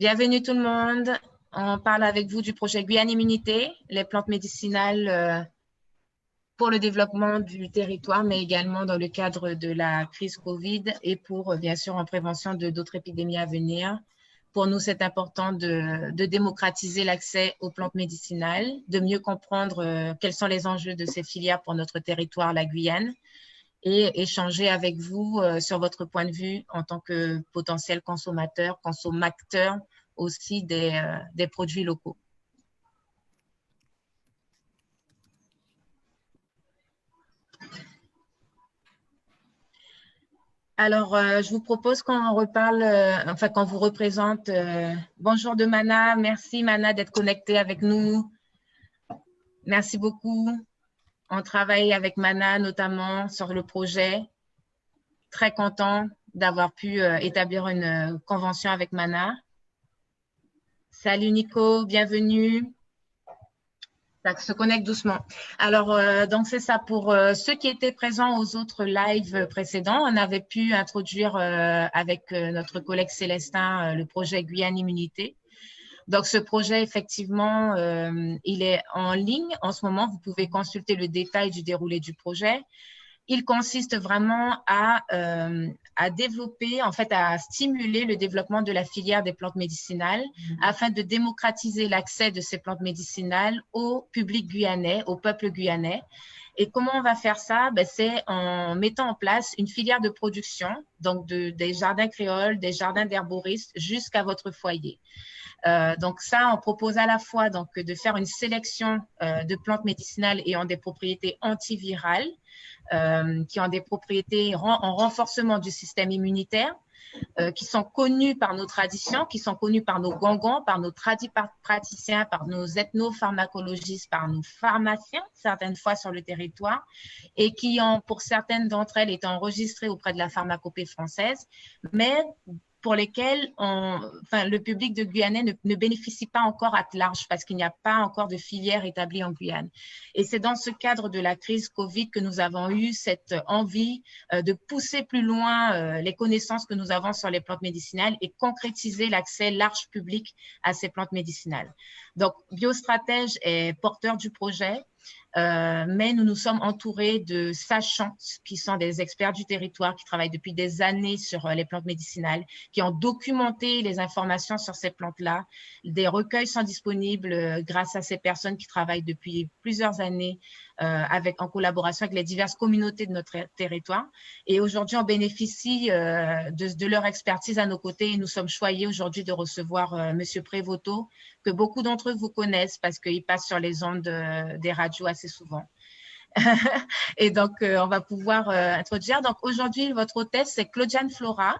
Bienvenue tout le monde. On parle avec vous du projet Guyane Immunité, les plantes médicinales pour le développement du territoire, mais également dans le cadre de la crise Covid et pour, bien sûr, en prévention de d'autres épidémies à venir. Pour nous, c'est important de démocratiser l'accès aux plantes médicinales, de mieux comprendre quels sont les enjeux de ces filières pour notre territoire, la Guyane, et échanger avec vous sur votre point de vue en tant que potentiel consommateur, consommateur aussi des produits locaux. Alors, je vous propose qu'on reparle, enfin qu'on vous représente. Bonjour de Mana, merci Mana d'être connecté avec nous. Merci beaucoup. On travaille avec Mana notamment sur le projet. Très content d'avoir pu établir une convention avec Mana. Salut Nico, bienvenue. Ça se connecte doucement. Alors, donc c'est ça. Pour ceux qui étaient présents aux autres lives précédents, on avait pu introduire avec notre collègue Célestin le projet Guyane Immunité. Donc, ce projet, effectivement, il est en ligne en ce moment. Vous pouvez consulter le détail du déroulé du projet. Il consiste vraiment à développer, en fait, à stimuler le développement de la filière des plantes médicinales afin de démocratiser l'accès de ces plantes médicinales au public guyanais, au peuple guyanais. Et comment on va faire ça? C'est en mettant en place une filière de production, donc des jardins créoles, des jardins d'herboristes jusqu'à votre foyer. Donc ça, on propose à la fois donc, de faire une sélection de plantes médicinales ayant des propriétés antivirales, qui ont des propriétés en renforcement du système immunitaire, qui sont connues par nos traditions, qui sont connues par nos gongons, par nos praticiens, par nos ethnopharmacologistes, par nos pharmaciens, certaines fois sur le territoire, et qui ont, pour certaines d'entre elles, été enregistrées auprès de la pharmacopée française, mais pour lesquels le public de Guyanais ne bénéficie pas encore à large parce qu'il n'y a pas encore de filière établie en Guyane. Et c'est dans ce cadre de la crise Covid que nous avons eu cette envie de pousser plus loin les connaissances que nous avons sur les plantes médicinales et concrétiser l'accès large public à ces plantes médicinales. Donc, Biostratège est porteur du projet. Mais nous nous sommes entourés de sachants qui sont des experts du territoire, qui travaillent depuis des années sur les plantes médicinales, qui ont documenté les informations sur ces plantes-là. Des recueils sont disponibles grâce à ces personnes qui travaillent depuis plusieurs années en collaboration avec les diverses communautés de notre territoire. Et aujourd'hui, on bénéficie de leur expertise à nos côtés et nous sommes choyés aujourd'hui de recevoir Monsieur Prévoto, que beaucoup d'entre vous connaissent parce qu'il passe sur les ondes des radios assez souvent. Et donc, on va pouvoir introduire. Donc, aujourd'hui, votre hôtesse, c'est Claudiane Flora,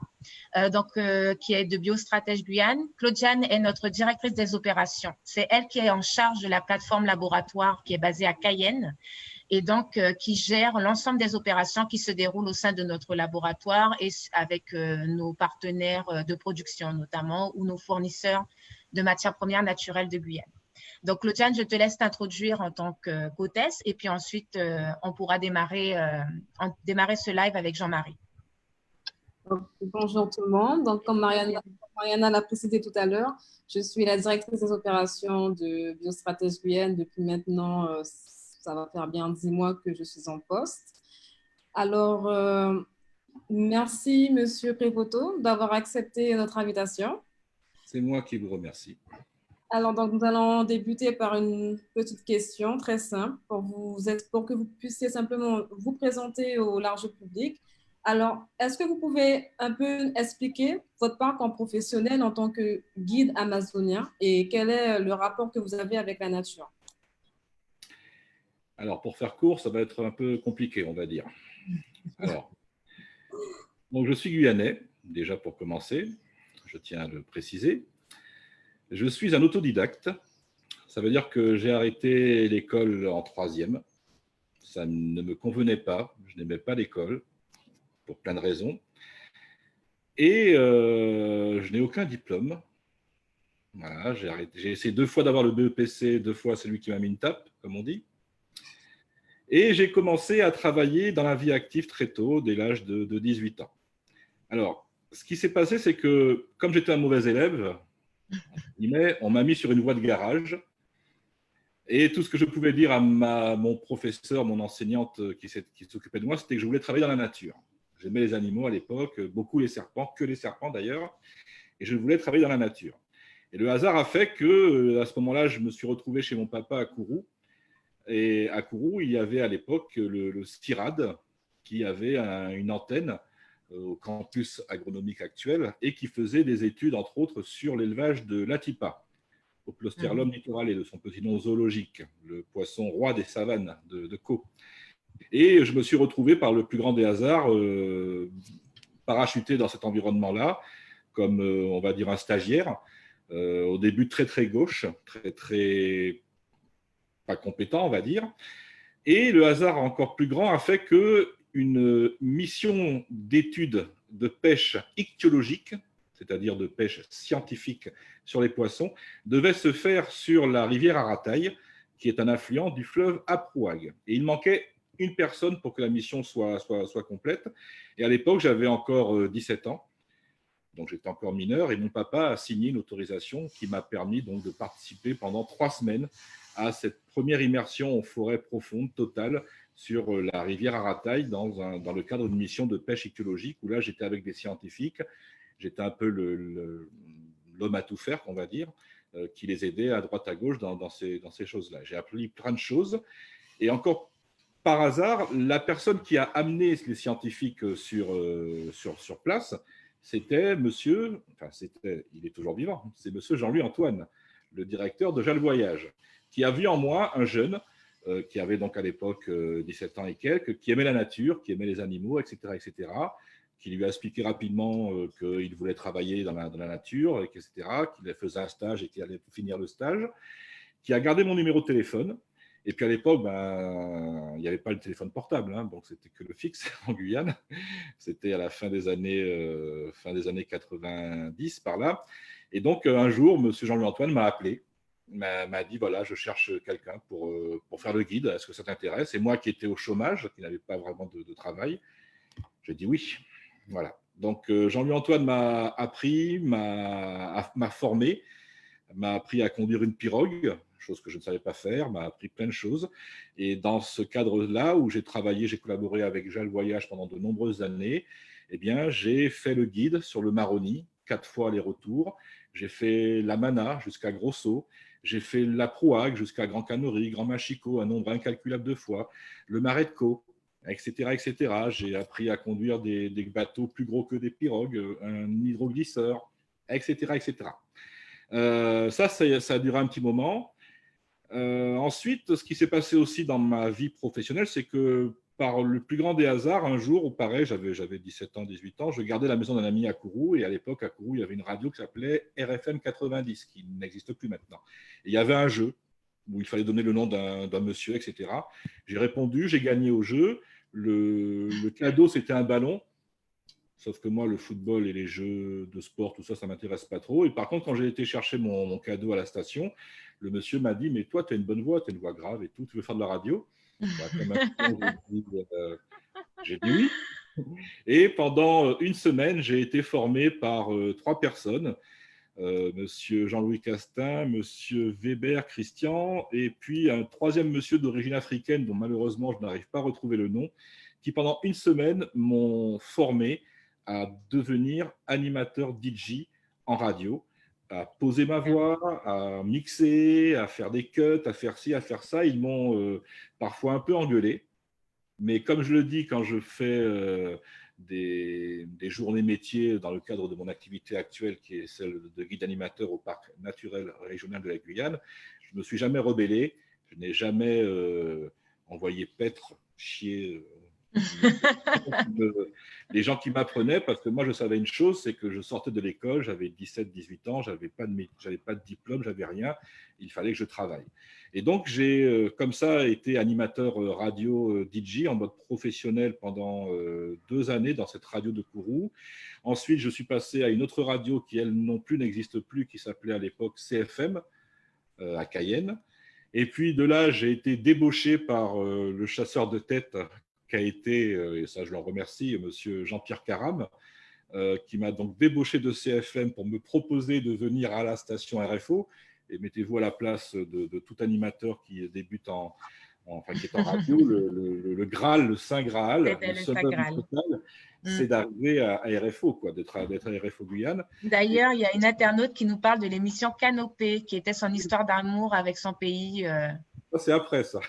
qui est de Biostratège Guyane. Claudiane est notre directrice des opérations. C'est elle qui est en charge de la plateforme laboratoire qui est basée à Cayenne et donc qui gère l'ensemble des opérations qui se déroulent au sein de notre laboratoire et avec nos partenaires de production notamment ou nos fournisseurs de matières premières naturelles de Guyane. Donc, Claudiane, je te laisse t'introduire en tant qu'hôtesse et puis ensuite, on pourra démarrer ce live avec Jean-Marie. Bonjour tout le monde. Donc, comme Mariana l'a précisé tout à l'heure, je suis la directrice des opérations de Biostratège Guyane depuis maintenant, ça va faire bien 10 mois que je suis en poste. Alors, merci Monsieur Prévoto d'avoir accepté notre invitation. C'est moi qui vous remercie. Alors, donc, nous allons débuter par une petite question très simple pour que vous puissiez simplement vous présenter au large public. Alors, est-ce que vous pouvez un peu expliquer votre parcours professionnel en tant que guide amazonien et quel est le rapport que vous avez avec la nature? Alors, pour faire court, ça va être un peu compliqué, on va dire. Alors, donc je suis guyanais, déjà pour commencer, je tiens à le préciser. Je suis un autodidacte, ça veut dire que j'ai arrêté l'école en 3e. Ça ne me convenait pas, je n'aimais pas l'école, pour plein de raisons. Et je n'ai aucun diplôme. Voilà, j'ai essayé 2 fois d'avoir le BEPC, 2 fois c'est lui qui m'a mis une tape, comme on dit. Et j'ai commencé à travailler dans la vie active très tôt, dès l'âge de 18 ans. Alors, ce qui s'est passé, c'est que comme j'étais un mauvais élève, On m'a mis sur une voie de garage. Et tout ce que je pouvais dire à mon professeur, mon enseignante qui s'occupait de moi, c'était que je voulais travailler dans la nature. J'aimais les animaux à l'époque, beaucoup les serpents, que les serpents d'ailleurs, et je voulais travailler dans la nature. Et le hasard a fait que, à ce moment-là, je me suis retrouvé chez mon papa à Kourou. Et à Kourou, il y avait à l'époque le STIRAD, qui avait une antenne au campus agronomique actuel et qui faisait des études, entre autres, sur l'élevage de l'Atipa, Oplosterlum nitorale, de son petit nom zoologique, le poisson roi des savanes de Caux. Et je me suis retrouvé par le plus grand des hasards, parachuté dans cet environnement-là, comme on va dire un stagiaire, au début très très gauche, très pas compétent, on va dire. Et le hasard encore plus grand a fait qu'une mission d'études de pêche ichtyologique, c'est-à-dire de pêche scientifique sur les poissons, devait se faire sur la rivière Arataï, qui est un affluent du fleuve Aprouag. Et il manquait une personne pour que la mission soit complète. Et à l'époque, j'avais encore 17 ans, donc j'étais encore mineur, et mon papa a signé une autorisation qui m'a permis donc de participer pendant 3 semaines à cette première immersion en forêt profonde totale sur la rivière Arataï dans le cadre d'une mission de pêche ichtyologique où là j'étais avec des scientifiques, j'étais un peu l'homme à tout faire, on va dire, qui les aidait à droite à gauche dans ces choses-là. J'ai appris plein de choses et encore par hasard, la personne qui a amené les scientifiques sur place, c'était monsieur, il est toujours vivant, c'est monsieur Jean-Louis Antoine, le directeur de Jalles Voyage, qui a vu en moi un jeune qui avait donc à l'époque 17 ans et quelques, qui aimait la nature, qui aimait les animaux, etc., qui lui a expliqué rapidement qu'il voulait travailler dans la nature, etc., qu'il faisait un stage et qu'il allait finir le stage, qui a gardé mon numéro de téléphone. Et puis à l'époque, il n'y avait pas le téléphone portable, hein, donc c'était que le fixe en Guyane. C'était à la fin des années 90 par là. Et donc un jour, monsieur Jean-Louis Antoine m'a appelé, m'a dit voilà, je cherche quelqu'un pour faire le guide. Est-ce que ça t'intéresse? Et moi qui étais au chômage, qui n'avais pas vraiment de travail, j'ai dit oui. Voilà. Donc Jean-Louis Antoine m'a appris, m'a formé, m'a appris à conduire une pirogue, chose que je ne savais pas faire, m'a appris plein de choses. Et dans ce cadre-là, où j'ai travaillé, j'ai collaboré avec Jalles Voyage pendant de nombreuses années, eh bien, j'ai fait le guide sur le Maroni, 4 fois aller-retour. J'ai fait la Mana jusqu'à Grosso. J'ai fait la Prouag jusqu'à Grand Cannery, Grand Machico, un nombre incalculable de fois. Le Marais de Caux, etc. J'ai appris à conduire des bateaux plus gros que des pirogues, un hydroglisseur, etc. Ça a duré un petit moment. Ensuite, ce qui s'est passé aussi dans ma vie professionnelle, c'est que par le plus grand des hasards, un jour, où pareil, j'avais 17 ans, 18 ans, je gardais la maison d'un ami à Kourou, et à l'époque, à Kourou, il y avait une radio qui s'appelait RFM 90, qui n'existe plus maintenant. Et il y avait un jeu où il fallait donner le nom d'un monsieur, etc. J'ai répondu, j'ai gagné au jeu. Le cadeau, c'était un ballon. Sauf que moi, le football et les jeux de sport, tout ça, ça ne m'intéresse pas trop. Et par contre, quand j'ai été chercher mon cadeau à la station, le monsieur m'a dit « Mais toi, tu as une bonne voix, tu as une voix grave et tout, tu veux faire de la radio ?» J'ai dit oui. Et pendant une semaine, j'ai été formé par 3 personnes. Monsieur Jean-Louis Castin, monsieur Weber Christian, et puis un 3e monsieur d'origine africaine, dont malheureusement je n'arrive pas à retrouver le nom, qui pendant une semaine m'ont formé à devenir animateur DJ en radio, à poser ma voix, à mixer, à faire des cuts, à faire ci, à faire ça. Ils m'ont parfois un peu engueulé, mais comme je le dis, quand je fais des journées métiers dans le cadre de mon activité actuelle, qui est celle de guide animateur au parc naturel régional de la Guyane, je ne me suis jamais rebellé, je n'ai jamais envoyé paître, chier les gens qui m'apprenaient, parce que moi je savais une chose, c'est que je sortais de l'école, j'avais 17-18 ans, j'avais pas de diplôme, j'avais rien, il fallait que je travaille. Et donc j'ai comme ça été animateur radio DJ en mode professionnel pendant 2 années dans cette radio de Kourou. Ensuite je suis passé à une autre radio qui elle non plus n'existe plus, qui s'appelait à l'époque CFM à Cayenne. Et puis de là j'ai été débauché par le chasseur de tête qui a été, et ça je l'en remercie, monsieur Jean-Pierre Caram, qui m'a donc débauché de CFM pour me proposer de venir à la station RFO. Et mettez-vous à la place de tout animateur qui débute qui est en radio, le Graal, le Saint Graal, le summum total, c'est d'arriver à RFO, d'être à RFO Guyane. D'ailleurs, il y a une internaute qui nous parle de l'émission Canopée, qui était son histoire d'amour avec son pays. Ça, c'est après ça.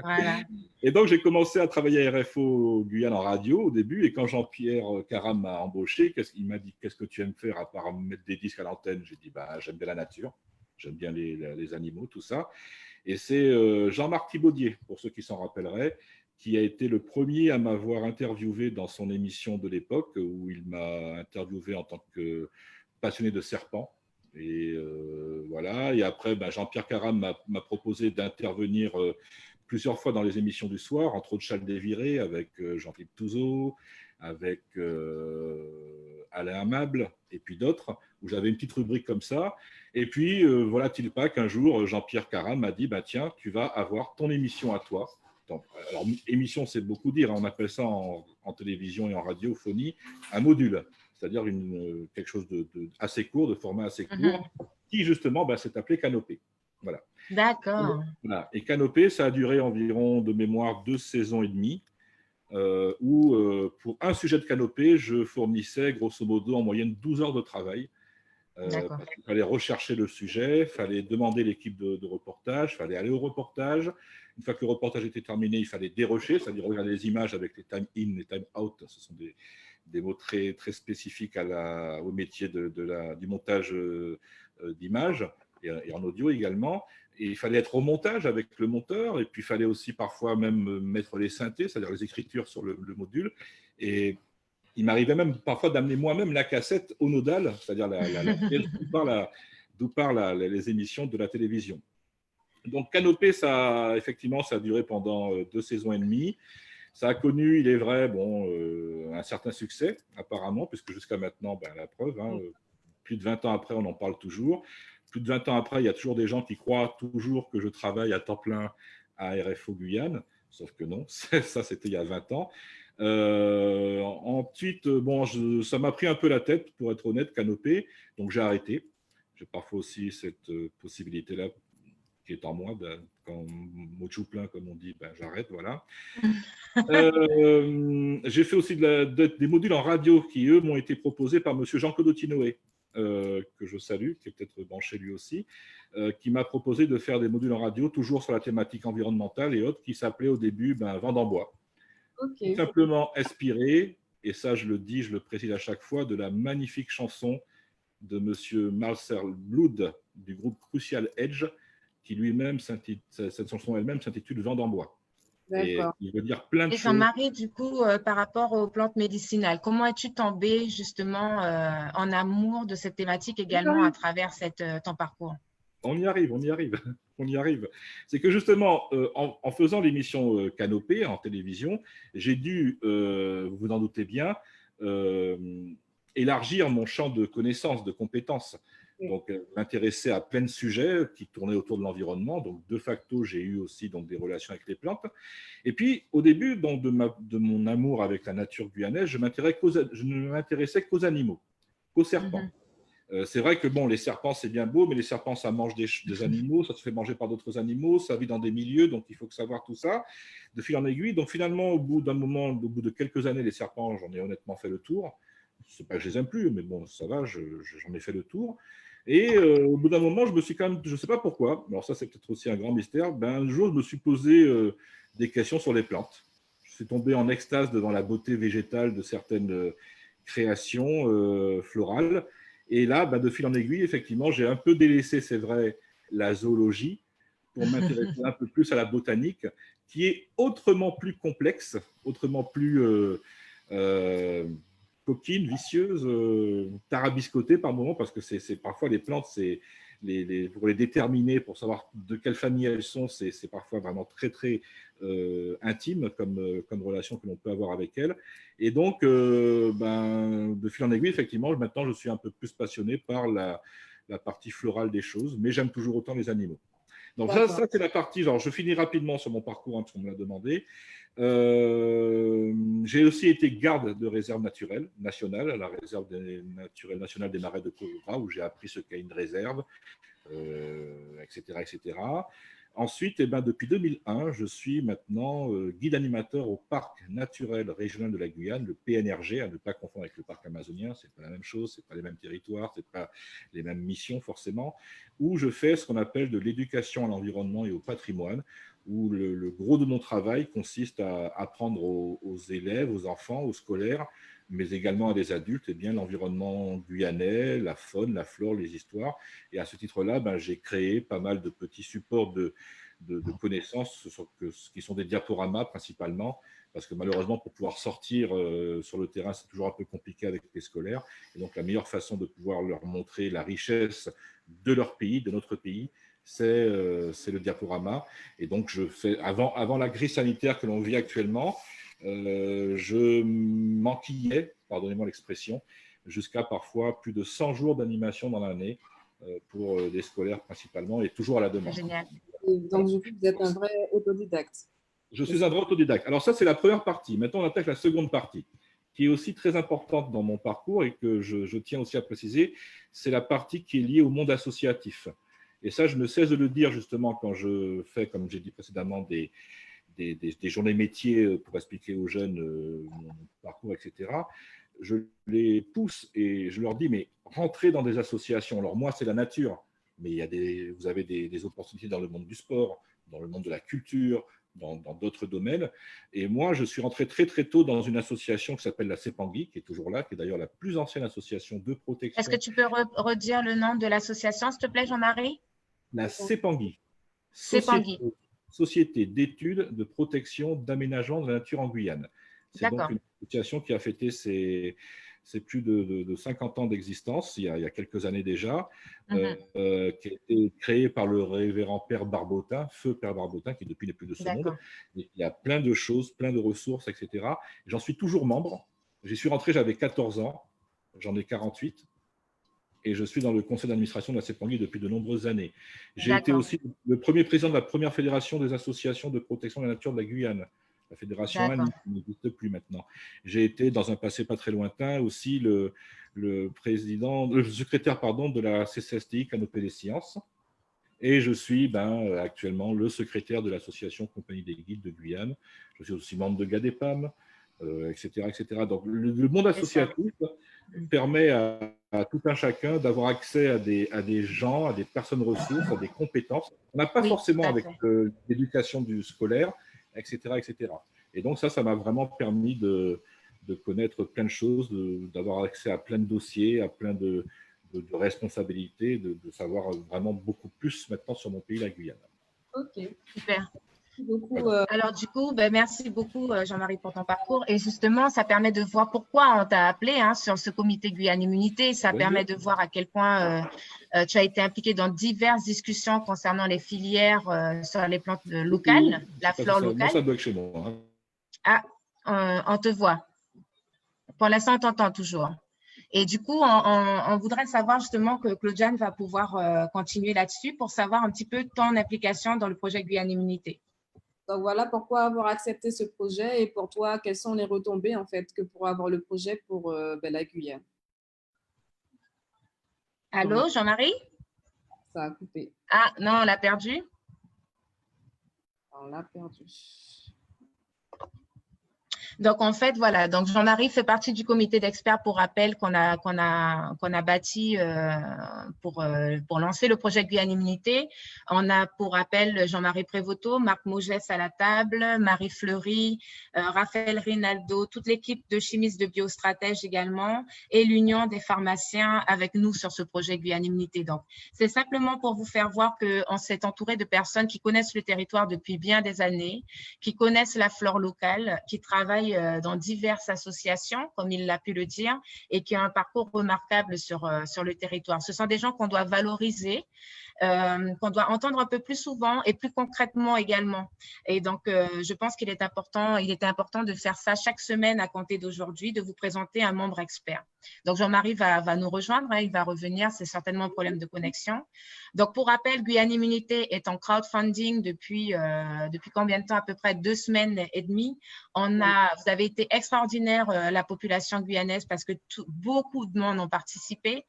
Voilà. Et donc, j'ai commencé à travailler à RFO Guyane en radio au début. Et quand Jean-Pierre Caram m'a embauché, il m'a dit « Qu'est-ce que tu aimes faire à part mettre des disques à l'antenne ?» J'ai dit « J'aime bien la nature, j'aime bien les animaux, tout ça. » Et c'est Jean-Marc Thibaudier, pour ceux qui s'en rappelleraient, qui a été le premier à m'avoir interviewé dans son émission de l'époque, où il m'a interviewé en tant que passionné de serpents. Et voilà. Et après, Jean-Pierre Caram m'a proposé d'intervenir plusieurs fois dans les émissions du soir, entre autres Charles Déviré, avec Jean-Philippe Touzeau, avec Alain Amable, et puis d'autres, où j'avais une petite rubrique comme ça. Et puis, voilà-t-il pas qu'un jour, Jean-Pierre Caram m'a dit tiens, tu vas avoir ton émission à toi. Alors, émission, c'est beaucoup dire, on appelle ça en télévision et en radiophonie un module, c'est-à-dire quelque chose de assez court, de format assez court, qui justement s'est appelé Canopée. Voilà. D'accord. Voilà. Et Canopée, ça a duré environ, de mémoire, 2 saisons et demie, où pour un sujet de Canopée, je fournissais grosso modo en moyenne 12 heures de travail. Parce qu'il fallait rechercher le sujet, il fallait demander l'équipe de reportage, il fallait aller au reportage. Une fois que le reportage était terminé, il fallait dérocher, c'est-à-dire regarder les images avec les time in, les time out. Ce sont des mots très, très spécifiques au métier du montage d'images et en audio également. Et il fallait être au montage avec le monteur, et puis il fallait aussi parfois même mettre les synthés, c'est-à-dire les écritures sur le module. Et il m'arrivait même parfois d'amener moi-même la cassette au nodal, c'est-à-dire pièce d'où parlent les émissions de la télévision. Donc Canopée, effectivement, ça a duré pendant 2 saisons et demie. Ça a connu, il est vrai, un certain succès, apparemment, puisque jusqu'à maintenant, la preuve, plus de 20 ans après, on en parle toujours. Plus de 20 ans après, il y a toujours des gens qui croient toujours que je travaille à temps plein à RFO Guyane, sauf que non, ça c'était il y a 20 ans. Ensuite, ça m'a pris un peu la tête, pour être honnête, Canopée, donc j'ai arrêté. J'ai parfois aussi cette possibilité-là qui est en moi, quand mochou plein, comme on dit, j'arrête, voilà. J'ai fait aussi des modules en radio qui, eux, m'ont été proposés par monsieur Jean-Claude Autinoé, que je salue, qui est peut-être branché lui aussi, qui m'a proposé de faire des modules en radio, toujours sur la thématique environnementale et autres, qui s'appelait au début Vent d'en bois. Tout simplement inspiré, et ça je le dis, je le précise à chaque fois, de la magnifique chanson de monsieur Marcel Blood du groupe Crucial Edge, qui lui-même, cette chanson elle-même s'intitule Vent d'en bois. Et il veut dire plein de choses. Et Jean-Marie, du coup, par rapport aux plantes médicinales, comment es-tu tombé justement en amour de cette thématique également à travers ton parcours? On y arrive, on y arrive, on y arrive. C'est que justement, en faisant l'émission Canopée en télévision, j'ai dû, vous vous en doutez bien, élargir mon champ de connaissances, de compétences. Donc, m'intéresser à plein de sujets qui tournaient autour de l'environnement. Donc, de facto, j'ai eu aussi des relations avec les plantes. Et puis, au début de mon amour avec la nature guyanaise, je ne m'intéressais qu'aux animaux, qu'aux serpents. C'est vrai que les serpents, c'est bien beau, mais les serpents, ça mange des animaux, ça se fait manger par d'autres animaux, ça vit dans des milieux, donc il faut savoir tout ça, de fil en aiguille. Donc finalement, au bout de quelques années, les serpents, j'en ai honnêtement fait le tour. C'est pas que je les aime plus, mais bon, ça va, j'en ai fait le tour. Et au bout d'un moment, je me suis quand même, je ne sais pas pourquoi, alors ça c'est peut-être aussi un grand mystère, un jour je me suis posé des questions sur les plantes. Je suis tombé en extase devant la beauté végétale de certaines créations florales. Et là, de fil en aiguille, effectivement, j'ai un peu délaissé, c'est vrai, la zoologie pour m'intéresser un peu plus à la botanique, qui est autrement plus complexe, autrement plus coquine, vicieuse, tarabiscotée par moments, parce que c'est parfois les plantes, pour les déterminer, pour savoir de quelle famille elles sont, c'est parfois vraiment très, très intime comme relation que l'on peut avoir avec elles. Et donc, de fil en aiguille, effectivement, maintenant, je suis un peu plus passionné par la partie florale des choses, mais j'aime toujours autant les animaux. Donc ça c'est la partie, genre je finis rapidement sur mon parcours, parce qu'on me l'a demandé. J'ai aussi été garde de réserve naturelle nationale, à la réserve naturelle nationale des Marais de Kourou, où j'ai appris ce qu'est une réserve, etc., etc. Ensuite, depuis 2001, je suis maintenant guide animateur au Parc naturel régional de la Guyane, le PNRG, à ne pas confondre avec le parc amazonien, ce n'est pas la même chose, ce n'est pas les mêmes territoires, ce n'est pas les mêmes missions forcément, où je fais ce qu'on appelle de l'éducation à l'environnement et au patrimoine, où le gros de mon travail consiste à apprendre aux élèves, aux enfants, aux scolaires, mais également à des adultes, l'environnement guyanais, la faune, la flore, les histoires. Et à ce titre-là, j'ai créé pas mal de petits supports de connaissances qui sont des diaporamas principalement, parce que malheureusement, pour pouvoir sortir sur le terrain, c'est toujours un peu compliqué avec les scolaires. Et donc, la meilleure façon de pouvoir leur montrer la richesse de leur pays, de notre pays, c'est le diaporama. Et donc, je fais, avant la crise sanitaire que l'on vit actuellement, je m'enquillais, pardonnez-moi l'expression, jusqu'à parfois plus de 100 jours d'animation dans l'année pour des scolaires principalement, et toujours à la demande. Génial. Donc, vous êtes un vrai autodidacte. Je suis un vrai autodidacte. Alors ça, c'est la première partie. Maintenant, on attaque la seconde partie, qui est aussi très importante dans mon parcours et que je tiens aussi à préciser. C'est la partie qui est liée au monde associatif. Et ça, je ne cesse de le dire justement quand je fais, comme j'ai dit précédemment, des journées métiers pour expliquer aux jeunes mon parcours, etc. Je les pousse et je leur dis, mais rentrez dans des associations. Alors moi, c'est la nature, mais vous avez des opportunités dans le monde du sport, dans le monde de la culture, dans d'autres domaines. Et moi, je suis rentré très, très tôt dans une association qui s'appelle la CEPANGUI, qui est toujours là, qui est d'ailleurs la plus ancienne association de protection. Est-ce que tu peux redire le nom de l'association, s'il te plaît, Jean-Marie? La CEPANGUI. CEPANGUI. Société d'études de protection d'aménagement de la nature en Guyane. C'est donc une association qui a fêté ses plus de 50 ans d'existence, il y a quelques années déjà, qui a été créée par le révérend Père Barbotin, feu Père Barbotin, qui depuis n'est plus de ce monde. Et il y a plein de choses, plein de ressources, etc. J'en suis toujours membre. J'y suis rentré, j'avais 14 ans, j'en ai 48. Et je suis dans le conseil d'administration de la CEPANGUI depuis de nombreuses années. J'ai été aussi le premier président de la première fédération des associations de protection de la nature de la Guyane, la fédération ANI, qui n'existe plus maintenant. J'ai été, dans un passé pas très lointain, aussi le secrétaire de la CCSTI, Canopée des Sciences. Et je suis actuellement le secrétaire de l'association Compagnie des Guides de Guyane. Je suis aussi membre de GADEPAM, etc., etc. Donc, le monde associatif permet à tout un chacun d'avoir accès à des gens, à des personnes ressources, à des compétences. On n'a pas forcément avec l'éducation du scolaire, etc., etc. Et donc ça m'a vraiment permis de connaître plein de choses, d'avoir accès à plein de dossiers, à plein de responsabilités, de savoir vraiment beaucoup plus maintenant sur mon pays, la Guyane. Ok, super. Beaucoup, Alors, du coup, merci beaucoup, Jean-Marie, pour ton parcours. Et justement, ça permet de voir pourquoi on t'a appelé sur ce comité Guyane Immunité. Ça permet de voir à quel point tu as été impliqué dans diverses discussions concernant les filières sur les plantes locales, la flore locale. Moi, ça bug chez moi. On te voit. Pour l'instant, on t'entend toujours. Et du coup, on voudrait savoir justement que Claude-Jeanne va pouvoir continuer là-dessus pour savoir un petit peu ton implication dans le projet Guyane Immunité. Donc voilà pourquoi avoir accepté ce projet et pour toi, quelles sont les retombées en fait que pourra avoir le projet pour la Guyane. Allô, Jean-Marie? Ça a coupé. Ah non, on l'a perdu. On l'a perdu. Donc, en fait, voilà. Donc, Jean-Marie fait partie du comité d'experts pour rappel qu'on a bâti pour lancer le projet Guyane Immunité. On a pour rappel Jean-Marie Prévoto, Marc Mogès à la table, Marie Fleury, Raphaël Rinaldo, toute l'équipe de chimistes de biostratèges également et l'Union des pharmaciens avec nous sur ce projet Guyane Immunité. Donc, c'est simplement pour vous faire voir qu'on s'est entouré de personnes qui connaissent le territoire depuis bien des années, qui connaissent la flore locale, qui travaillent dans diverses associations, comme il l'a pu le dire, et qui ont un parcours remarquable sur le territoire. Ce sont des gens qu'on doit valoriser, qu'on doit entendre un peu plus souvent et plus concrètement également. Et donc, je pense qu'il était important de faire ça chaque semaine à compter d'aujourd'hui, de vous présenter un membre expert. Donc, Jean-Marie va nous rejoindre, hein, il va revenir, c'est certainement un problème de connexion. Donc, pour rappel, Guyane Immunité est en crowdfunding depuis combien de temps? À peu près 2 semaines et demie. Vous avez été extraordinaire, la population guyanaise, parce que beaucoup de monde ont participé.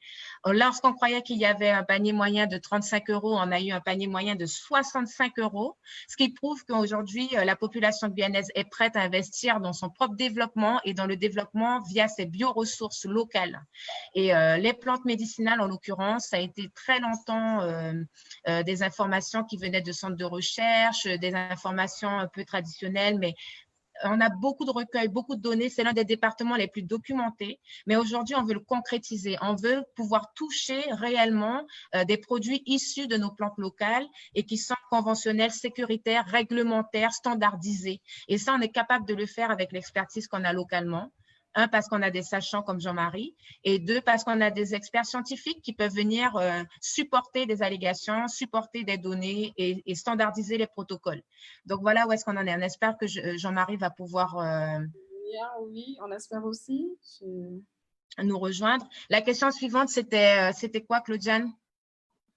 Lorsqu'on croyait qu'il y avait un panier moyen de 35 €, on a eu un panier moyen de 65 €, ce qui prouve qu'aujourd'hui, la population guyanaise est prête à investir dans son propre développement et dans le développement via ses bioressources locales. Et les plantes médicinales, en l'occurrence, ça a été très longtemps des informations qui venaient de centres de recherche, des informations un peu traditionnelles, mais on a beaucoup de recueils, beaucoup de données. C'est l'un des départements les plus documentés. Mais aujourd'hui, on veut le concrétiser. On veut pouvoir toucher réellement des produits issus de nos plantes locales et qui sont conventionnels, sécuritaires, réglementaires, standardisés. Et ça, on est capable de le faire avec l'expertise qu'on a localement. 1, parce qu'on a des sachants comme Jean-Marie, et 2, parce qu'on a des experts scientifiques qui peuvent venir supporter des allégations, supporter des données et standardiser les protocoles. Donc, voilà où est-ce qu'on en est. On espère que Jean-Marie va pouvoir oui, on espère aussi. Nous rejoindre. La question suivante, c'était quoi, Claudiane?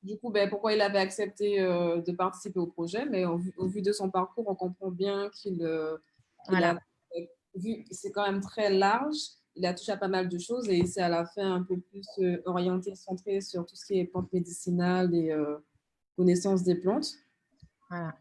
Du coup, pourquoi il avait accepté de participer au projet, mais au vu de son parcours, on comprend bien qu'il a vu que c'est quand même très large, il a touché à pas mal de choses et c'est à la fin un peu plus orienté, centré sur tout ce qui est plantes médicinales et connaissance des plantes. Voilà.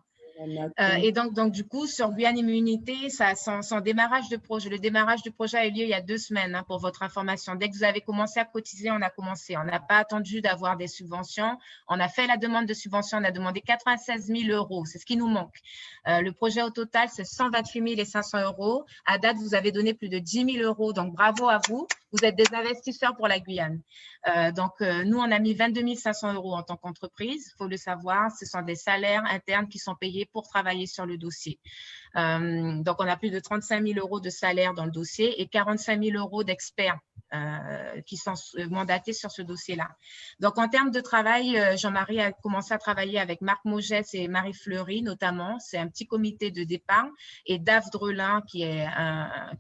Et donc, du coup, sur Guyane Immunité, son démarrage de projet, le démarrage du projet a eu lieu il y a 2 semaines, hein, pour votre information. Dès que vous avez commencé à cotiser, on a commencé. On n'a pas attendu d'avoir des subventions. On a fait la demande de subvention. On a demandé 96 000 €. C'est ce qui nous manque. Le projet au total, c'est 128 500 €. À date, vous avez donné plus de 10 000 €. Donc, bravo à vous. Vous êtes des investisseurs pour la Guyane. Nous, on a mis 22 500 € en tant qu'entreprise. Il faut le savoir, ce sont des salaires internes qui sont payés pour travailler sur le dossier. Donc, on a plus de 35 000 € de salaire dans le dossier et 45 000 € d'experts qui sont mandatés sur ce dossier-là. Donc, en termes de travail, Jean-Marie a commencé à travailler avec Marc Mogès et Marie Fleury, notamment. C'est un petit comité de départ. Et Dave Drelin, qui est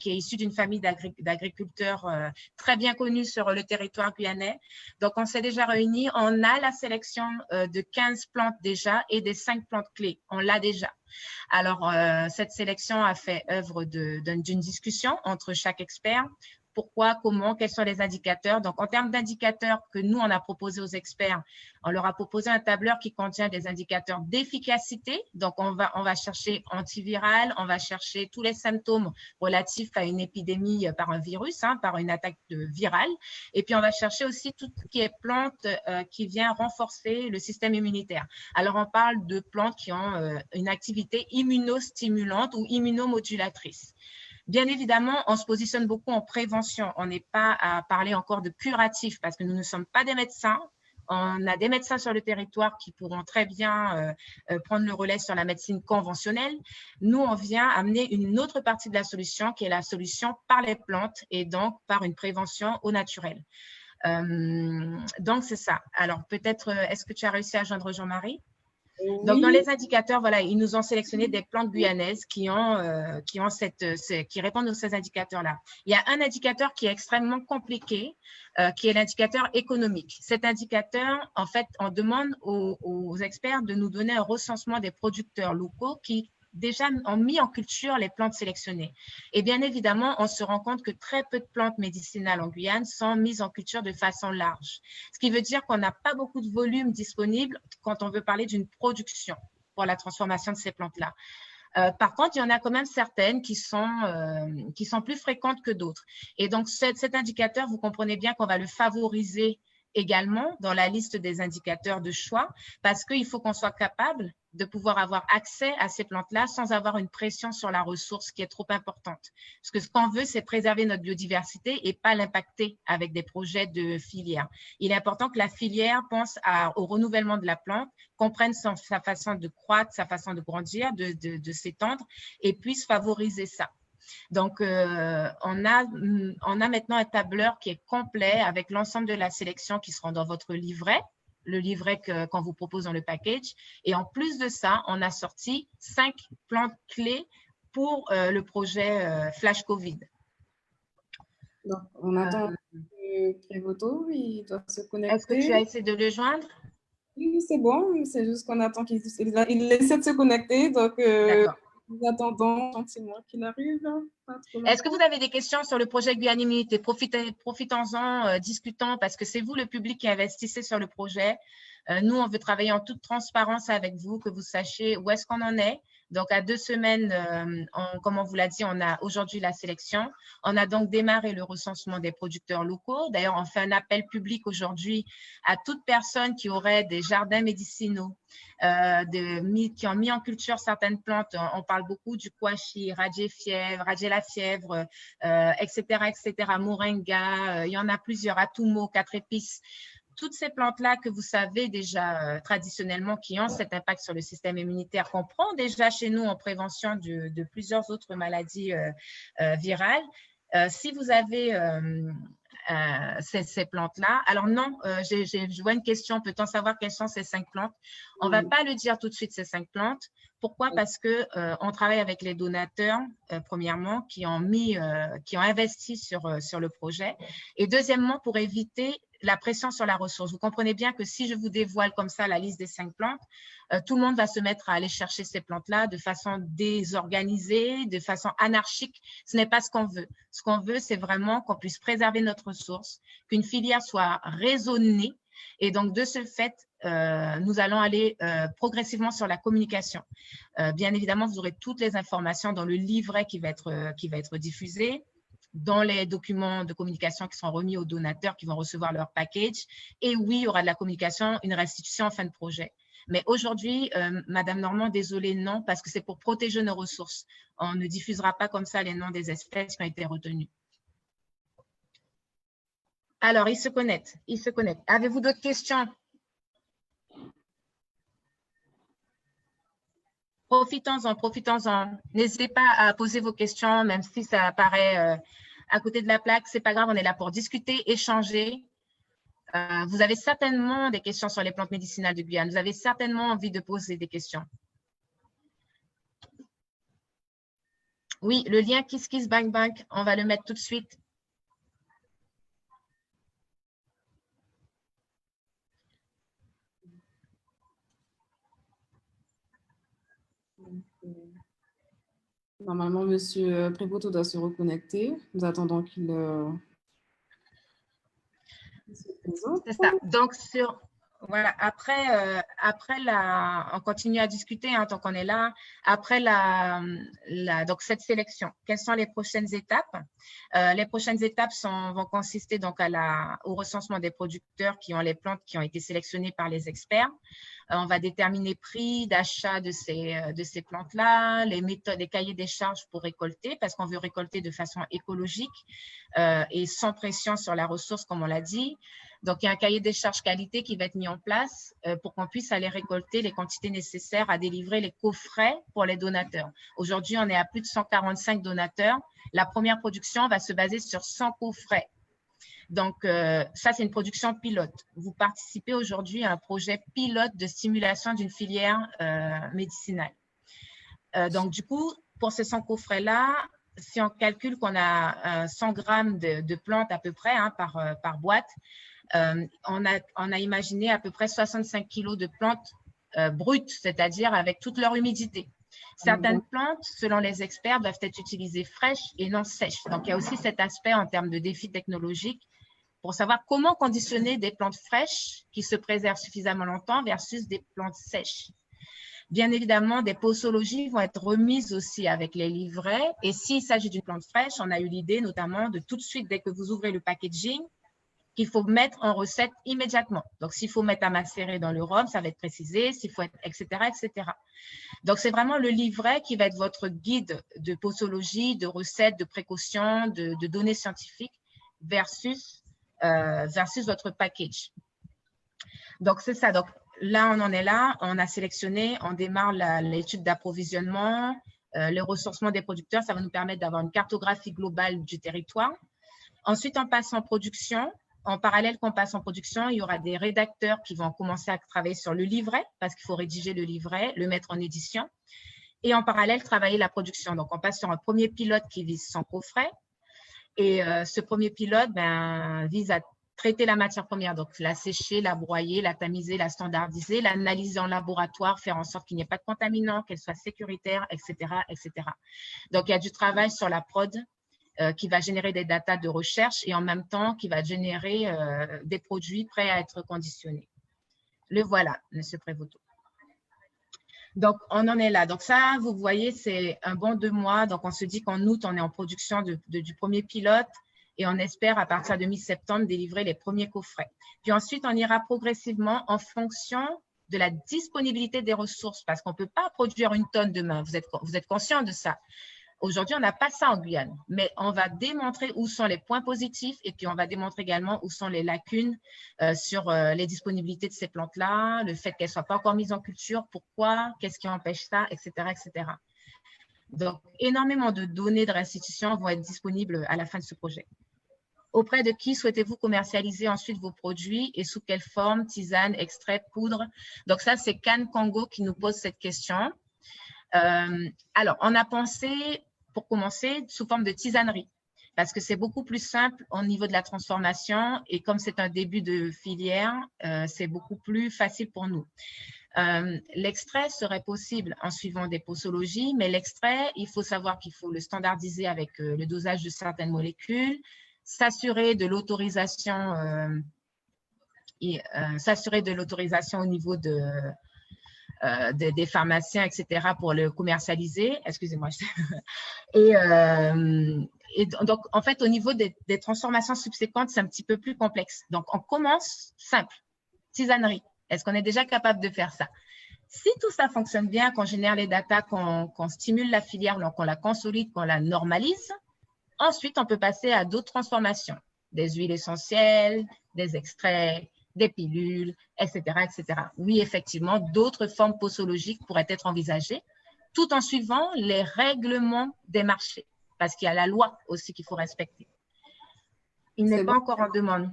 issu d'une famille d'agriculteurs très bien connus sur le territoire guyanais. Donc, on s'est déjà réunis. On a la sélection de 15 plantes déjà et des 5 plantes clés. On l'a déjà. Alors, cette sélection a fait œuvre d'une discussion entre chaque expert. Pourquoi, comment, quels sont les indicateurs. Donc, en termes d'indicateurs que nous, on a proposé aux experts, on leur a proposé un tableur qui contient des indicateurs d'efficacité. Donc, on va chercher antiviral, on va chercher tous les symptômes relatifs à une épidémie par un virus, hein, par une attaque virale. Et puis, on va chercher aussi tout ce qui est plante qui vient renforcer le système immunitaire. Alors, on parle de plantes qui ont une activité immunostimulante ou immunomodulatrice. Bien évidemment, on se positionne beaucoup en prévention. On n'est pas à parler encore de curatif parce que nous ne sommes pas des médecins. On a des médecins sur le territoire qui pourront très bien prendre le relais sur la médecine conventionnelle. Nous, on vient amener une autre partie de la solution qui est la solution par les plantes et donc par une prévention au naturel. Donc, c'est ça. Alors, peut-être, est-ce que tu as réussi à joindre Jean-Marie? Oui. Donc, dans les indicateurs, voilà, ils nous ont sélectionné des plantes guyanaises qui répondent à ces indicateurs-là. Il y a un indicateur qui est extrêmement compliqué, qui est l'indicateur économique. Cet indicateur, en fait, on demande aux experts de nous donner un recensement des producteurs locaux qui déjà ont mis en culture les plantes sélectionnées. Et bien évidemment, on se rend compte que très peu de plantes médicinales en Guyane sont mises en culture de façon large. Ce qui veut dire qu'on n'a pas beaucoup de volume disponible quand on veut parler d'une production pour la transformation de ces plantes-là. Par contre, il y en a quand même certaines qui sont plus fréquentes que d'autres. Et donc, cet indicateur, vous comprenez bien qu'on va le favoriser également dans la liste des indicateurs de choix parce qu'il faut qu'on soit capable de pouvoir avoir accès à ces plantes-là sans avoir une pression sur la ressource qui est trop importante. Parce que ce qu'on veut, c'est préserver notre biodiversité et pas l'impacter avec des projets de filière. Il est important que la filière pense au renouvellement de la plante, comprenne sa façon de croître, sa façon de grandir, de s'étendre et puisse favoriser ça. Donc, on a maintenant un tableur qui est complet avec l'ensemble de la sélection qui seront dans votre livret, le livret qu'on vous propose dans le package. Et en plus de ça, on a sorti 5 plantes clés pour le projet Flash Covid. Donc, on attend Prévoto, il doit se Est-ce que tu as connecter. essayé de le joindre? Oui, c'est bon, c'est juste qu'on attend il essaie de se connecter, donc D'accord. nous attendons gentiment qu'il arrive, pas trop Est-ce que longtemps. vous avez des questions sur le projet Guyane Immunité? Profitons-en, discutons, parce que c'est vous le public qui investissez sur le projet. Nous, on veut travailler en toute transparence avec vous, que vous sachiez où est-ce qu'on en est. Donc, à 2 semaines, comme on vous l'a dit, on a aujourd'hui la sélection. On a donc démarré le recensement des producteurs locaux. D'ailleurs, on fait un appel public aujourd'hui à toute personne qui aurait des jardins médicinaux, qui ont mis en culture certaines plantes. On parle beaucoup du kouachi, radier la fièvre, etc., etc., moringa, il y en a plusieurs, atumo, 4 épices. Toutes ces plantes-là que vous savez déjà traditionnellement qui ont cet impact sur le système immunitaire, qu'on prend déjà chez nous en prévention de plusieurs autres maladies virales. Si vous avez ces plantes-là, alors non, je vois une question, peut-on savoir quelles sont ces 5 plantes? On ne va pas le dire tout de suite, ces 5 plantes. Pourquoi? Parce qu'on travaille avec les donateurs, premièrement, qui ont investi sur le projet. Et deuxièmement, pour éviter la pression sur la ressource. Vous comprenez bien que si je vous dévoile comme ça la liste des 5 plantes, tout le monde va se mettre à aller chercher ces plantes-là de façon désorganisée, de façon anarchique. Ce n'est pas ce qu'on veut. Ce qu'on veut, c'est vraiment qu'on puisse préserver notre ressource, qu'une filière soit raisonnée. Et donc, de ce fait, nous allons aller progressivement sur la communication. Bien évidemment, vous aurez toutes les informations dans le livret qui va être diffusé, dans les documents de communication qui seront remis aux donateurs qui vont recevoir leur package. Et oui, il y aura de la communication, une restitution en fin de projet. Mais aujourd'hui, Madame Normand, désolée, non, parce que c'est pour protéger nos ressources. On ne diffusera pas comme ça les noms des espèces qui ont été retenues. Alors, il se connecte. Avez-vous d'autres questions? Profitons-en. N'hésitez pas à poser vos questions, même si ça apparaît à côté de la plaque. Ce n'est pas grave, on est là pour discuter, échanger. Vous avez certainement des questions sur les plantes médicinales de Guyane. Vous avez certainement envie de poser des questions. Oui, le lien Kiss Kiss Bank Bank, on va le mettre tout de suite. Normalement, M. Prévoto doit se reconnecter. Nous attendons qu'il se présente. C'est ça. Donc, voilà, après on continue à discuter tant qu'on est là. Après donc cette sélection, quelles sont les prochaines étapes? Les prochaines étapes vont consister donc au recensement des producteurs qui ont les plantes qui ont été sélectionnées par les experts. On va déterminer prix d'achat de ces plantes-là, les méthodes, les cahiers des charges pour récolter, parce qu'on veut récolter de façon écologique et sans pression sur la ressource, comme on l'a dit. Donc, il y a un cahier des charges qualité qui va être mis en place pour qu'on puisse aller récolter les quantités nécessaires à délivrer les coffrets pour les donateurs. Aujourd'hui, on est à plus de 145 donateurs. La première production va se baser sur 100 coffrets. Donc, ça, c'est une production pilote. Vous participez aujourd'hui à un projet pilote de stimulation d'une filière médicinale. Donc, du coup, pour ces 100 coffrets-là, si on calcule qu'on a 100 grammes de plantes à peu près par boîte, on a imaginé à peu près 65 kilos de plantes brutes, c'est-à-dire avec toute leur humidité. Certaines plantes, selon les experts, doivent être utilisées fraîches et non sèches. Donc, il y a aussi cet aspect en termes de défi technologique pour savoir comment conditionner des plantes fraîches qui se préservent suffisamment longtemps versus des plantes sèches. Bien évidemment, des posologies vont être remises aussi avec les livrets. Et s'il s'agit d'une plante fraîche, on a eu l'idée notamment de tout de suite, dès que vous ouvrez le packaging, qu'il faut mettre en recette immédiatement. Donc, s'il faut mettre à macérer dans le rhum, ça va être précisé, s'il faut être, etc., etc. Donc, c'est vraiment le livret qui va être votre guide de posologie, de recettes, de précautions, de données scientifiques versus votre package. Donc, c'est ça. Donc, là, on en est là. On a sélectionné, on démarre l'étude d'approvisionnement, le ressourcement des producteurs. Ça va nous permettre d'avoir une cartographie globale du territoire. Ensuite, on passe en production. En parallèle qu'on passe en production, il y aura des rédacteurs qui vont commencer à travailler sur le livret parce qu'il faut rédiger le livret, le mettre en édition. Et en parallèle, travailler la production. Donc, on passe sur un premier pilote qui vise 100 coffrets. Et ce premier pilote vise à traiter la matière première, donc la sécher, la broyer, la tamiser, la standardiser, l'analyser en laboratoire, faire en sorte qu'il n'y ait pas de contaminants, qu'elle soit sécuritaire, etc., etc. Donc, il y a du travail sur la prod qui va générer des datas de recherche et en même temps qui va générer des produits prêts à être conditionnés. Le voilà, M. Prévoto. Donc, on en est là. Donc, ça, vous voyez, c'est un bon 2 mois. Donc, on se dit qu'en août, on est en production du premier pilote et on espère, à partir de mi-septembre, délivrer les premiers coffrets. Puis ensuite, on ira progressivement en fonction de la disponibilité des ressources parce qu'on ne peut pas produire 1 tonne demain. Vous êtes conscient de ça. Aujourd'hui, on n'a pas ça en Guyane, mais on va démontrer où sont les points positifs et puis on va démontrer également où sont les lacunes sur les disponibilités de ces plantes-là, le fait qu'elles ne soient pas encore mises en culture, pourquoi, qu'est-ce qui empêche ça, etc., etc. Donc, énormément de données de restitution vont être disponibles à la fin de ce projet. Auprès de qui souhaitez-vous commercialiser ensuite vos produits et sous quelle forme, tisane, extrait, poudre? Donc ça, c'est Can Congo qui nous pose cette question. Alors, on a pensé, pour commencer, sous forme de tisanerie, parce que c'est beaucoup plus simple au niveau de la transformation et comme c'est un début de filière, c'est beaucoup plus facile pour nous. L'extrait serait possible en suivant des posologies, mais l'extrait, il faut savoir qu'il faut le standardiser avec le dosage de certaines molécules, s'assurer de l'autorisation au niveau des pharmaciens, etc., pour le commercialiser. Excusez-moi. Et donc, en fait, au niveau des transformations subséquentes, c'est un petit peu plus complexe. Donc, on commence simple, tisanerie. Est-ce qu'on est déjà capable de faire ça? Si tout ça fonctionne bien, qu'on génère les datas, qu'on stimule la filière, qu'on la consolide, qu'on la normalise, ensuite, on peut passer à d'autres transformations, des huiles essentielles, des extraits, des pilules, etc., etc. Oui, effectivement, d'autres formes posologiques pourraient être envisagées, tout en suivant les règlements des marchés, parce qu'il y a la loi aussi qu'il faut respecter. Il n'est pas encore en demande.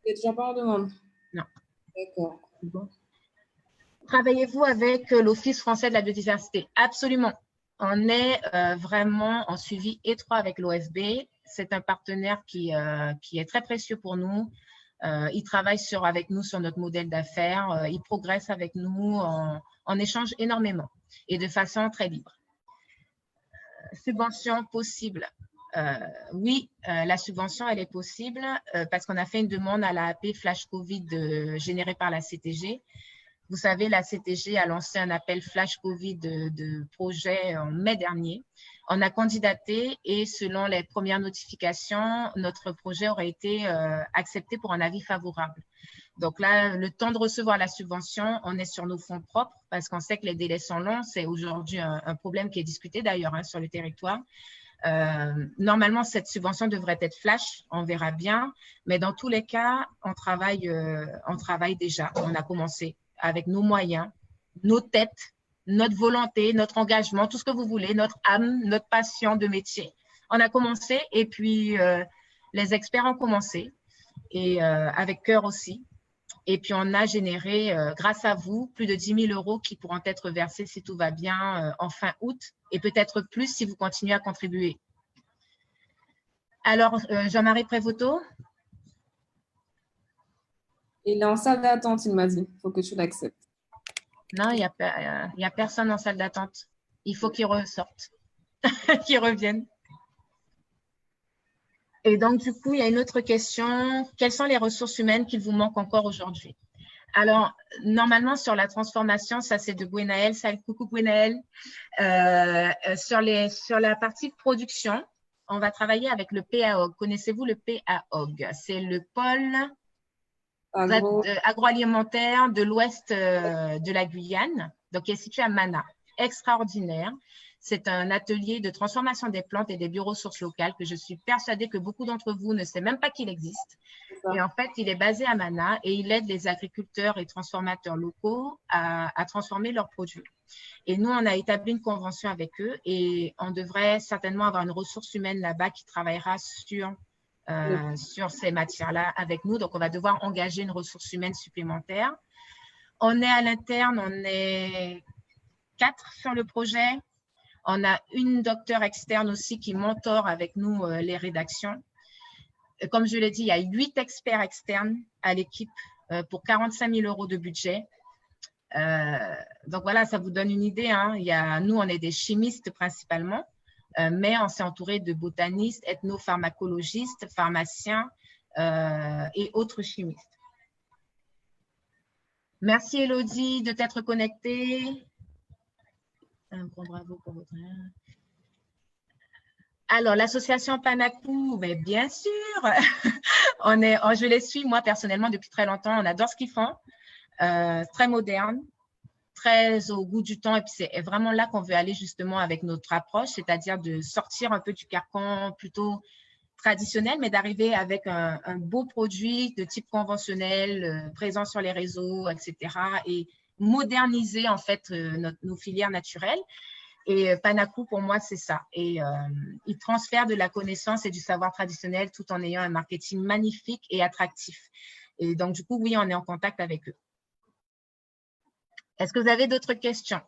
Il n'est déjà pas en demande? Non. D'accord. Bon. Travaillez-vous avec l'Office français de la biodiversité? Absolument. On est vraiment en suivi étroit avec l'OFB. C'est un partenaire qui est très précieux pour nous. Il travaille avec nous sur notre modèle d'affaires. Il progresse avec nous. On échange énormément et de façon très libre. Subvention possible. Oui, la subvention, elle est possible parce qu'on a fait une demande à l'AAP Flash Covid générée par la CTG. Vous savez, la CTG a lancé un appel Flash Covid de projet en mai dernier. On a candidaté et selon les premières notifications, notre projet aurait été accepté pour un avis favorable. Donc là, le temps de recevoir la subvention, on est sur nos fonds propres parce qu'on sait que les délais sont longs. C'est aujourd'hui un problème qui est discuté d'ailleurs sur le territoire. Normalement, cette subvention devrait être flash, on verra bien. Mais dans tous les cas, on travaille déjà. On a commencé avec nos moyens, nos têtes, notre volonté, notre engagement, tout ce que vous voulez, notre âme, notre passion de métier. On a commencé et puis les experts ont commencé et avec cœur aussi. Et puis, on a généré, grâce à vous, plus de 10 000 € qui pourront être versés si tout va bien en fin août et peut-être plus si vous continuez à contribuer. Alors, Jean-Marie Prévoto? Il est en salle d'attente, il m'a dit. Il faut que tu l'acceptes. Non, il n'y a personne en salle d'attente. Il faut qu'il ressorte, qu'il revienne. Et donc, du coup, il y a une autre question. Quelles sont les ressources humaines qu'il vous manque encore aujourd'hui? Alors, normalement, sur la transformation, ça c'est de Gwenaël. Salut, coucou Gwenaël. Sur la partie production, on va travailler avec le PAOG. Connaissez-vous le PAOG? C'est le pôle agroalimentaire de l'ouest de la Guyane, donc qui est situé à Mana. Extraordinaire. C'est un atelier de transformation des plantes et des bioressources locales que je suis persuadée que beaucoup d'entre vous ne savent même pas qu'il existe. Et en fait, il est basé à Mana et il aide les agriculteurs et transformateurs locaux à transformer leurs produits. Et nous, on a établi une convention avec eux et on devrait certainement avoir une ressource humaine là-bas qui travaillera sur ces matières-là avec nous. Donc, on va devoir engager une ressource humaine supplémentaire. On est à l'interne, on est 4 sur le projet. On a une docteure externe aussi qui mentore avec nous les rédactions. comme je l'ai dit, il y a 8 experts externes à l'équipe pour 45 000 € de budget. Donc voilà, ça vous donne une idée. Hein. Nous, on est des chimistes principalement, mais on s'est entouré de botanistes, ethnopharmacologistes, pharmaciens et autres chimistes. Merci Élodie de t'être connectée. Un grand bravo pour votre... Alors, l'association Panacou, mais bien sûr, je les suis moi personnellement depuis très longtemps. On adore ce qu'ils font, très moderne, très au goût du temps. Et puis, c'est vraiment là qu'on veut aller justement avec notre approche, c'est-à-dire de sortir un peu du carcan plutôt traditionnel, mais d'arriver avec un beau produit de type conventionnel, présent sur les réseaux, etc. et moderniser en fait nos filières naturelles. Et Panacou, pour moi, c'est ça. Et ils transfèrent de la connaissance et du savoir traditionnel tout en ayant un marketing magnifique et attractif. Et donc, du coup, oui, on est en contact avec eux. Est-ce que vous avez d'autres questions?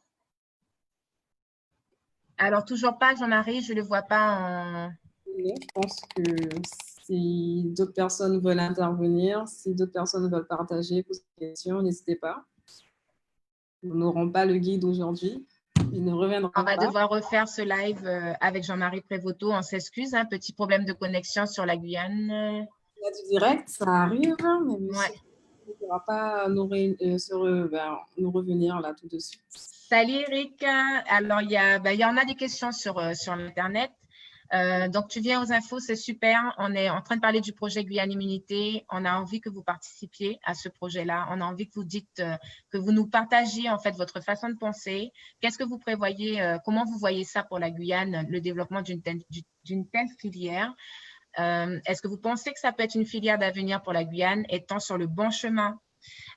Alors, toujours pas, Jean-Marie, je ne le vois pas en... Je pense que si d'autres personnes veulent intervenir, si d'autres personnes veulent partager, poser des questions, n'hésitez pas. Nous n'aurons pas le guide aujourd'hui. Il ne reviendra pas. On va devoir refaire ce live avec Jean-Marie Prévoto. On s'excuse, un petit problème de connexion sur la Guyane. Il y a du direct, ça arrive, mais ouais. on ne pourra pas nous revenir là tout de suite. Salut Eric. Alors, il y en a des questions sur l'Internet. Donc, tu viens aux infos, c'est super. On est en train de parler du projet Guyane Immunité. On a envie que vous participiez à ce projet-là. On a envie que vous dites, que vous nous partagiez en fait votre façon de penser. Qu'est-ce que vous prévoyez, comment vous voyez ça pour la Guyane, le développement d'une telle filière? Est-ce que vous pensez que ça peut être une filière d'avenir pour la Guyane, étant sur le bon chemin?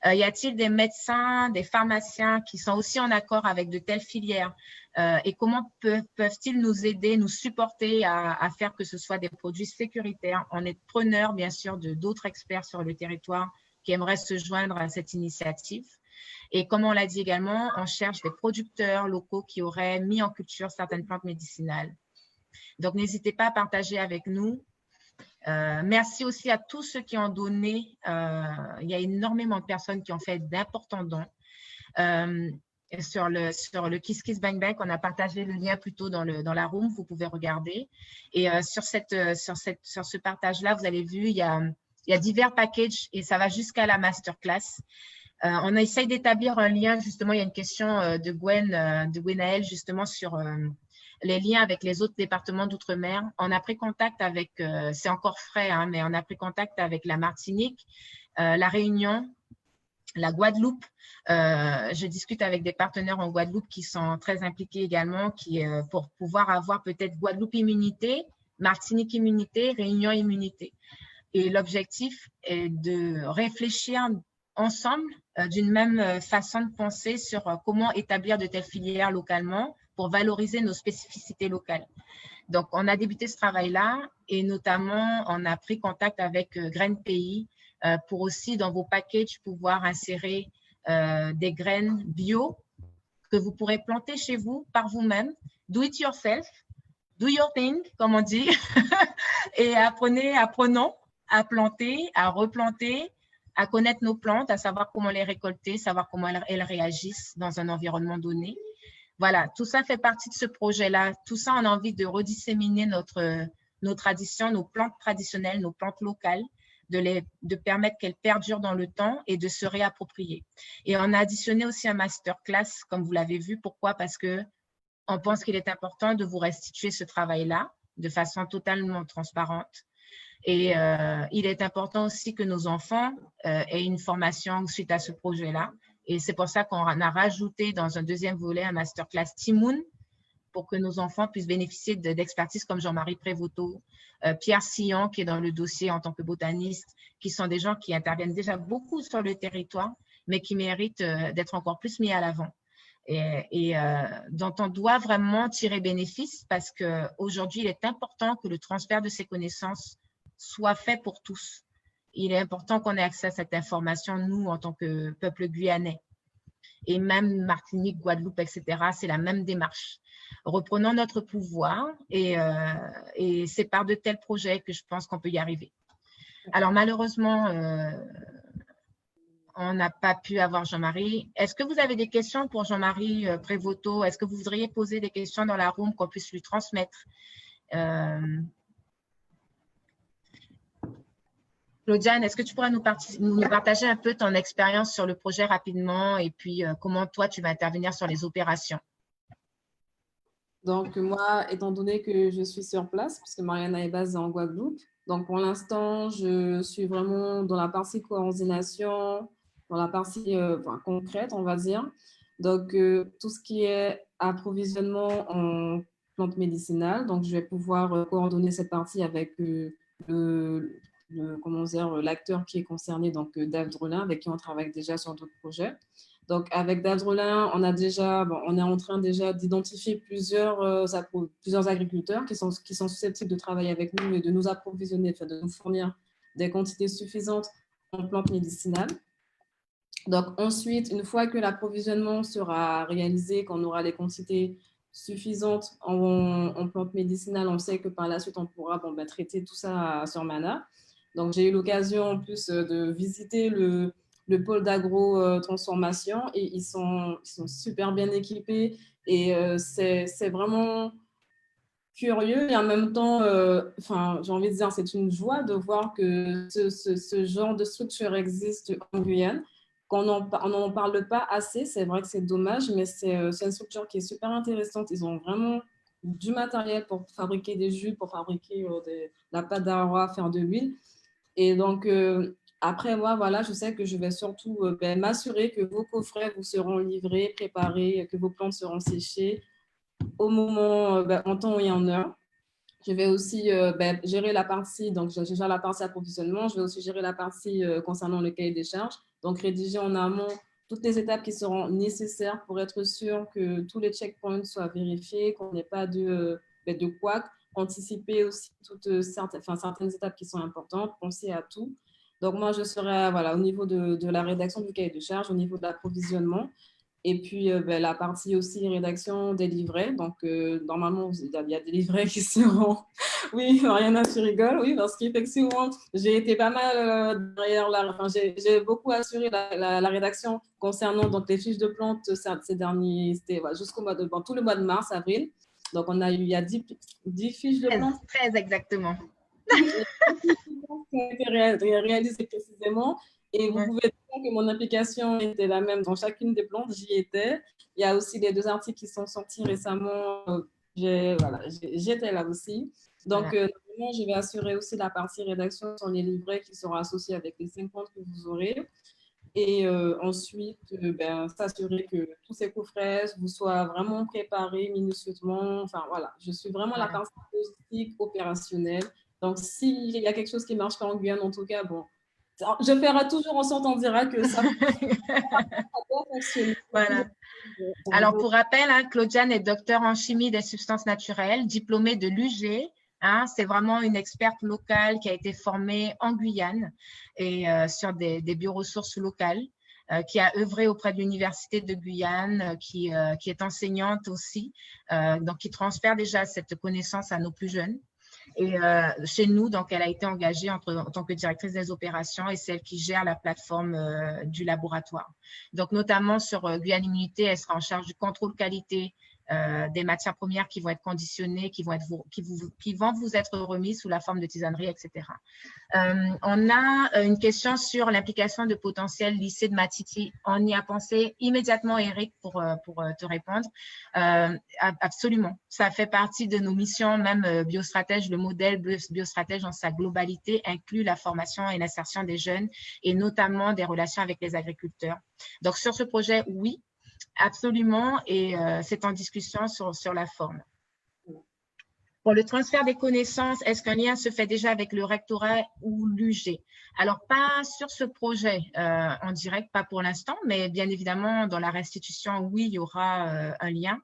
Y a-t-il des médecins, des pharmaciens qui sont aussi en accord avec de telles filières et comment peuvent-ils nous aider, nous supporter à faire que ce soit des produits sécuritaires? On est preneur, bien sûr, d'autres experts sur le territoire qui aimeraient se joindre à cette initiative. Et comme on l'a dit également, on cherche des producteurs locaux qui auraient mis en culture certaines plantes médicinales. Donc, n'hésitez pas à partager avec nous. Merci aussi à tous ceux qui ont donné. Il y a énormément de personnes qui ont fait d'importants dons. Sur le Kiss Kiss Bang Bang, on a partagé le lien plutôt dans la room, vous pouvez regarder. Et sur ce partage-là, vous avez vu, il y a divers packages et ça va jusqu'à la masterclass. On essaye d'établir un lien, justement, il y a une question de Gwenaël, justement, sur les liens avec les autres départements d'outre-mer. On a pris contact avec, c'est encore frais, hein, mais on a pris contact avec la Martinique, la Réunion, la Guadeloupe. Je discute avec des partenaires en Guadeloupe qui sont très impliqués également, pour pouvoir avoir peut-être Guadeloupe Immunité, Martinique Immunité, Réunion Immunité. Et l'objectif est de réfléchir ensemble d'une même façon de penser sur comment établir de telles filières localement pour valoriser nos spécificités locales. Donc, on a débuté ce travail-là et notamment, on a pris contact avec Graines Pays pour aussi, dans vos packages, pouvoir insérer des graines bio que vous pourrez planter chez vous par vous-même. Do it yourself, do your thing, comme on dit, et apprenons à planter, à replanter, à connaître nos plantes, à savoir comment les récolter, savoir comment elles réagissent dans un environnement donné. Voilà, tout ça fait partie de ce projet-là. Tout ça, on a envie de redisséminer nos traditions, nos plantes traditionnelles, nos plantes locales, de permettre qu'elles perdurent dans le temps et de se réapproprier. Et on a additionné aussi un masterclass, comme vous l'avez vu. Pourquoi? Parce qu'on pense qu'il est important de vous restituer ce travail-là de façon totalement transparente. Et il est important aussi que nos enfants aient une formation suite à ce projet-là. Et c'est pour ça qu'on a rajouté dans un deuxième volet un masterclass Timoun pour que nos enfants puissent bénéficier d'expertises comme Jean-Marie Prévoto, Pierre Sillon qui est dans le dossier en tant que botaniste, qui sont des gens qui interviennent déjà beaucoup sur le territoire, mais qui méritent d'être encore plus mis à l'avant. Et dont on doit vraiment tirer bénéfice parce qu'aujourd'hui, il est important que le transfert de ces connaissances soit fait pour tous. Il est important qu'on ait accès à cette information, nous, en tant que peuple guyanais. Et même Martinique, Guadeloupe, etc., c'est la même démarche. Reprenons notre pouvoir et c'est par de tels projets que je pense qu'on peut y arriver. Alors, malheureusement, on n'a pas pu avoir Jean-Marie. Est-ce que vous avez des questions pour Jean-Marie Prévoto? Est-ce que vous voudriez poser des questions dans la room qu'on puisse lui transmettre? Claudiane, est-ce que tu pourras nous partager un peu ton expérience sur le projet rapidement et puis comment toi, tu vas intervenir sur les opérations? Donc, moi, étant donné que je suis sur place, puisque Mariana est basée en Guadeloupe, donc pour l'instant, je suis vraiment dans la partie coordination, dans la partie concrète, on va dire. Donc, tout ce qui est approvisionnement en plantes médicinales, donc je vais pouvoir coordonner cette partie avec l'acteur qui est concerné, donc Dave Drolin, avec qui on travaille déjà sur d'autres projets. Donc, avec Dave Drolin, on est en train déjà d'identifier plusieurs agriculteurs qui sont susceptibles de travailler avec nous et de nous approvisionner, de nous fournir des quantités suffisantes en plantes médicinales. Donc, ensuite, une fois que l'approvisionnement sera réalisé, qu'on aura les quantités suffisantes en plantes médicinales, on sait que par la suite, on pourra traiter tout ça sur Mana. Donc, j'ai eu l'occasion en plus de visiter le pôle d'agro-transformation et ils sont super bien équipés et c'est vraiment curieux et en même temps, j'ai envie de dire, c'est une joie de voir que ce genre de structure existe en Guyane, qu'on n'en parle pas assez. C'est vrai que c'est dommage, mais c'est une structure qui est super intéressante. Ils ont vraiment du matériel pour fabriquer des jus, pour fabriquer la pâte d'arawa, faire de l'huile. Et donc, après, moi, voilà, je sais que je vais surtout m'assurer que vos coffrets vous seront livrés, préparés, que vos plantes seront séchées au moment, en temps et en heure. Je vais aussi gérer la partie, donc je gère la partie approvisionnement, je vais aussi gérer la partie concernant le cahier des charges, donc rédiger en amont toutes les étapes qui seront nécessaires pour être sûr que tous les checkpoints soient vérifiés, qu'on n'ait pas de couac, anticiper aussi certaines étapes qui sont importantes, penser à tout. Donc moi, je serai au niveau de la rédaction du cahier de charges, au niveau de l'approvisionnement. Et puis, la partie aussi rédaction des livrets. Donc, normalement, il y a des livrets qui seront… Oui, Mariana, tu rigoles. Oui, parce qu'effectivement, j'ai été pas mal derrière j'ai beaucoup assuré la rédaction concernant donc, les fiches de plantes ces derniers… C'était jusqu'au mois de… tout le mois de mars, avril. Donc, il y a 10 fiches de plantes. 13 exactement. Qui ont été réalisées précisément. Et vous pouvez dire que mon implication était la même dans chacune des plantes, j'y étais. Il y a aussi les 2 articles qui sont sortis récemment, j'étais là aussi. Donc, normalement, je vais assurer aussi la partie rédaction sur les livrets qui seront associés avec les 5 plantes que vous aurez. Et ensuite, s'assurer que tous ces coffrets vous soient vraiment préparés minutieusement. Enfin, voilà, je suis vraiment la partie logistique opérationnelle. Donc, s'il y a quelque chose qui ne marche pas en Guyane, en tout cas, je ferai toujours en sorte, on dira que ça doit fonctionner. Voilà. Alors, pour rappel, Claudiane est docteure en chimie des substances naturelles, diplômée de l'UG. C'est vraiment une experte locale qui a été formée en Guyane et sur des bioressources locales, qui a œuvré auprès de l'Université de Guyane, qui est enseignante aussi, donc qui transfère déjà cette connaissance à nos plus jeunes. Et chez nous, donc, elle a été engagée en tant que directrice des opérations et celle qui gère la plateforme du laboratoire. Donc, notamment sur Guyane Immunité, elle sera en charge du contrôle qualité des matières premières qui vont être conditionnées, qui vont vous être remises sous la forme de tisanerie, etc. On a une question sur l'implication de potentiels lycées de Matiti. On y a pensé immédiatement, Eric, pour te répondre. Absolument. Ça fait partie de nos missions, même biostratège, le modèle biostratège dans sa globalité inclut la formation et l'insertion des jeunes et notamment des relations avec les agriculteurs. Donc, sur ce projet, oui, absolument, et c'est en discussion sur la forme. Pour le transfert des connaissances, est-ce qu'un lien se fait déjà avec le rectorat ou l'UG? Alors, pas sur ce projet en direct, pas pour l'instant, mais bien évidemment, dans la restitution, oui, il y aura un lien.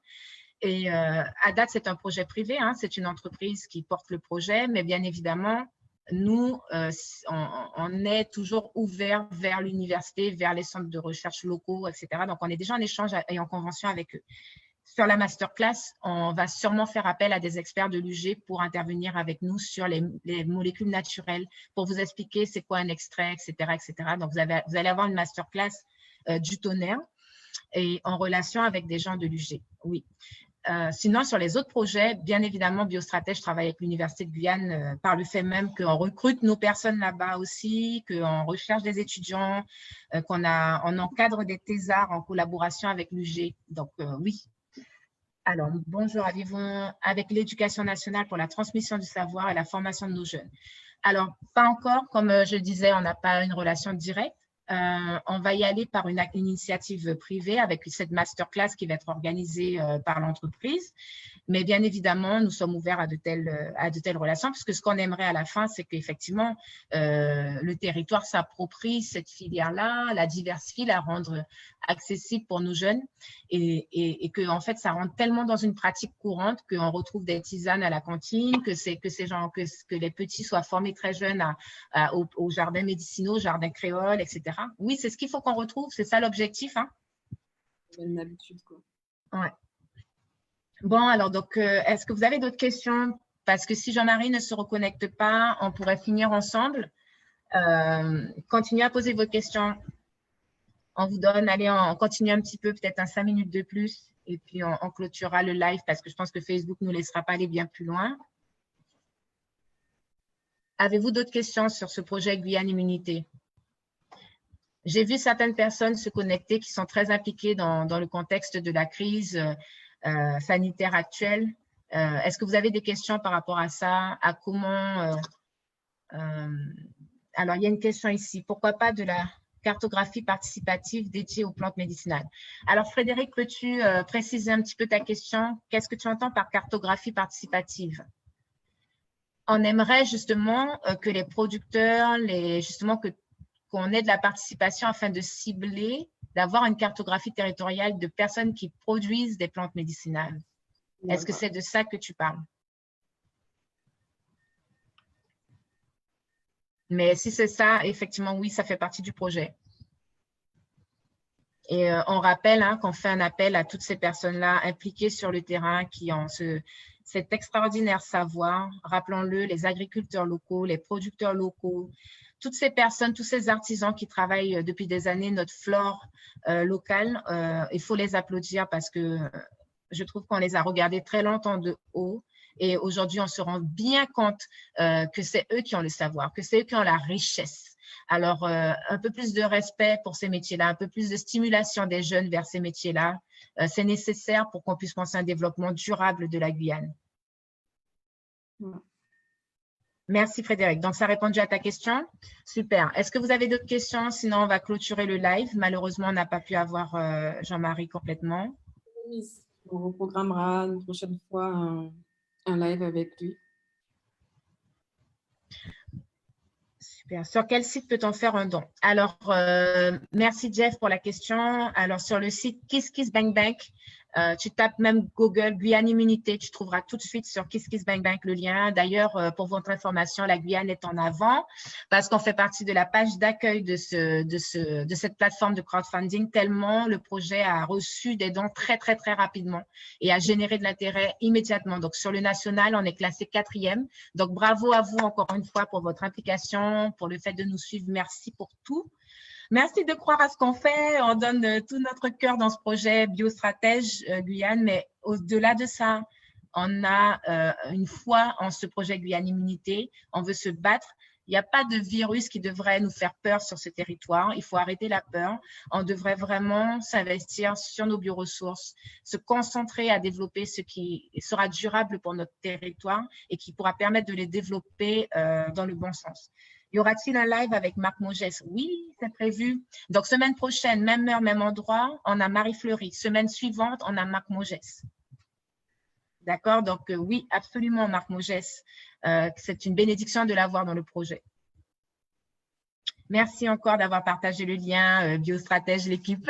Et à date, c'est un projet privé, c'est une entreprise qui porte le projet, mais bien évidemment, nous, on est toujours ouvert vers l'université, vers les centres de recherche locaux, etc. Donc, on est déjà en échange et en convention avec eux. sur la masterclass, on va sûrement faire appel à des experts de l'UG pour intervenir avec nous sur les molécules naturelles, pour vous expliquer c'est quoi un extrait, etc., etc. Donc, vous allez avoir une masterclass du tonnerre et en relation avec des gens de l'UG. Oui. Sinon, sur les autres projets, bien évidemment, Biostratège travaille avec l'Université de Guyane par le fait même qu'on recrute nos personnes là-bas aussi, qu'on recherche des étudiants, qu'on encadre des thésards en collaboration avec l'UG. Donc, oui. Alors, bonjour, avec l'éducation nationale pour la transmission du savoir et la formation de nos jeunes. Alors, pas encore, comme je disais, on n'a pas une relation directe. On va y aller par une initiative privée avec cette masterclass qui va être organisée par l'entreprise. Mais bien évidemment, nous sommes ouverts à de telles relations, parce que ce qu'on aimerait à la fin, c'est qu'effectivement, le territoire s'approprie cette filière-là, la diversifie, la rendre accessible pour nos jeunes et que, en fait, ça rentre tellement dans une pratique courante qu'on retrouve des tisanes à la cantine, que les petits soient formés très jeunes aux jardins médicinaux, aux jardins créoles, etc. Oui, c'est ce qu'il faut qu'on retrouve, c'est ça l'objectif. Hein? C'est une habitude, quoi. Ouais. Bon, alors, donc, est-ce que vous avez d'autres questions? Parce que si Jean-Marie ne se reconnecte pas, on pourrait finir ensemble. Continuez à poser vos questions. On vous donne, allez, on continue un petit peu, peut-être 5 minutes de plus, et puis on clôturera le live parce que je pense que Facebook ne nous laissera pas aller bien plus loin. Avez-vous d'autres questions sur ce projet Guyane Immunité? J'ai vu certaines personnes se connecter qui sont très impliquées dans le contexte de la crise sanitaire actuelle. Est-ce que vous avez des questions par rapport à ça? À comment… alors, il y a une question ici. Pourquoi pas de la cartographie participative dédiée aux plantes médicinales? Alors, Frédéric, peux-tu préciser un petit peu ta question? Qu'est-ce que tu entends par cartographie participative? On aimerait justement que les producteurs, qu'on ait de la participation afin de cibler, d'avoir une cartographie territoriale de personnes qui produisent des plantes médicinales. Est-ce que c'est de ça que tu parles? Mais si c'est ça, effectivement, oui, ça fait partie du projet. Et on rappelle qu'on fait un appel à toutes ces personnes-là impliquées sur le terrain qui ont cet extraordinaire savoir. Rappelons-le, les agriculteurs locaux, les producteurs locaux, toutes ces personnes, tous ces artisans qui travaillent depuis des années notre flore locale, il faut les applaudir parce que je trouve qu'on les a regardés très longtemps de haut. Et aujourd'hui, on se rend bien compte que c'est eux qui ont le savoir, que c'est eux qui ont la richesse. Alors, un peu plus de respect pour ces métiers-là, un peu plus de stimulation des jeunes vers ces métiers-là, c'est nécessaire pour qu'on puisse penser à un développement durable de la Guyane. Merci Frédéric. Donc, ça a répondu à ta question? Super. Est-ce que vous avez d'autres questions? Sinon, on va clôturer le live. Malheureusement, on n'a pas pu avoir Jean-Marie complètement. Oui, on reprogrammera une prochaine fois un live avec lui. Super. Sur quel site peut-on faire un don? Alors, merci Jeff pour la question. Alors, sur le site KissKissBankBank, tu tapes même Google Guyane Immunité, tu trouveras tout de suite sur KissKissBankBank le lien. D'ailleurs, pour votre information, la Guyane est en avant parce qu'on fait partie de la page d'accueil de cette plateforme de crowdfunding tellement le projet a reçu des dons très, très, très rapidement et a généré de l'intérêt immédiatement. Donc, sur le national, on est classé 4e. Donc, bravo à vous encore une fois pour votre implication, pour le fait de nous suivre. Merci pour tout. Merci de croire à ce qu'on fait. On donne tout notre cœur dans ce projet Biostratège Guyane, mais au-delà de ça, on a une foi en ce projet Guyane Immunité. On veut se battre. Il n'y a pas de virus qui devrait nous faire peur sur ce territoire. Il faut arrêter la peur. On devrait vraiment s'investir sur nos bioressources, se concentrer à développer ce qui sera durable pour notre territoire et qui pourra permettre de les développer dans le bon sens. Y aura-t-il un live avec Marc Mogès? Oui, c'est prévu. Donc, semaine prochaine, même heure, même endroit, on a Marie Fleury. Semaine suivante, on a Marc Mogès. D'accord? Donc, oui, absolument, Marc Mogès. C'est une bénédiction de l'avoir dans le projet. Merci encore d'avoir partagé le lien, Biostratège, l'équipe.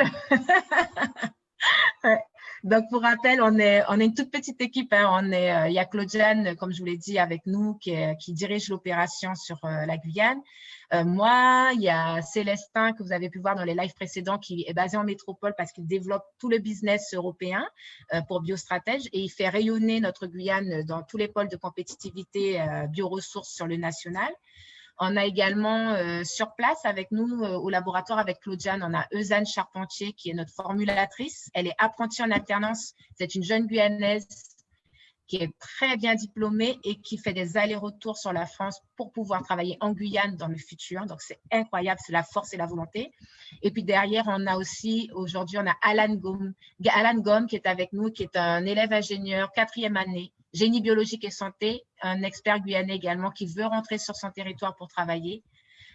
Donc, pour rappel, on est une toute petite équipe. Hein. Il y a Claudiane, comme je vous l'ai dit, avec nous, qui dirige l'opération sur la Guyane. Moi, il y a Célestin, que vous avez pu voir dans les lives précédents, qui est basé en métropole parce qu'il développe tout le business européen pour Biostratège et il fait rayonner notre Guyane dans tous les pôles de compétitivité bioressources sur le national. On a également sur place avec nous au laboratoire avec Claudiane, on a Eusanne Charpentier qui est notre formulatrice. Elle est apprentie en alternance. C'est une jeune Guyanaise qui est très bien diplômée et qui fait des allers-retours sur la France pour pouvoir travailler en Guyane dans le futur. Donc, c'est incroyable, c'est la force et la volonté. Et puis derrière, on a aussi, aujourd'hui, on a Alan Gom qui est avec nous, qui est un élève ingénieur, 4e année, génie biologique et santé, un expert guyanais également qui veut rentrer sur son territoire pour travailler.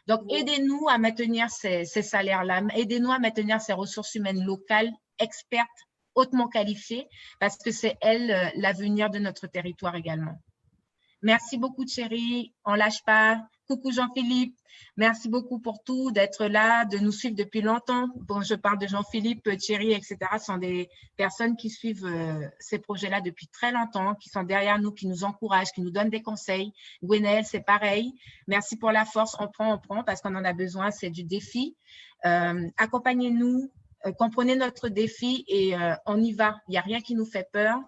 Donc, aidez-nous à maintenir ces salaires-là, aidez-nous à maintenir ces ressources humaines locales, expertes, hautement qualifiées, parce que c'est elles l'avenir de notre territoire également. Merci beaucoup, Thierry. On ne lâche pas. Coucou Jean-Philippe. Merci beaucoup pour tout, d'être là, de nous suivre depuis longtemps. Bon, je parle de Jean-Philippe, Thierry, etc. Ce sont des personnes qui suivent ces projets-là depuis très longtemps, qui sont derrière nous, qui nous encouragent, qui nous donnent des conseils. Gwenaël, c'est pareil. Merci pour la force. On prend, parce qu'on en a besoin. C'est du défi. Accompagnez-nous. Comprenez notre défi et on y va. Il n'y a rien qui nous fait peur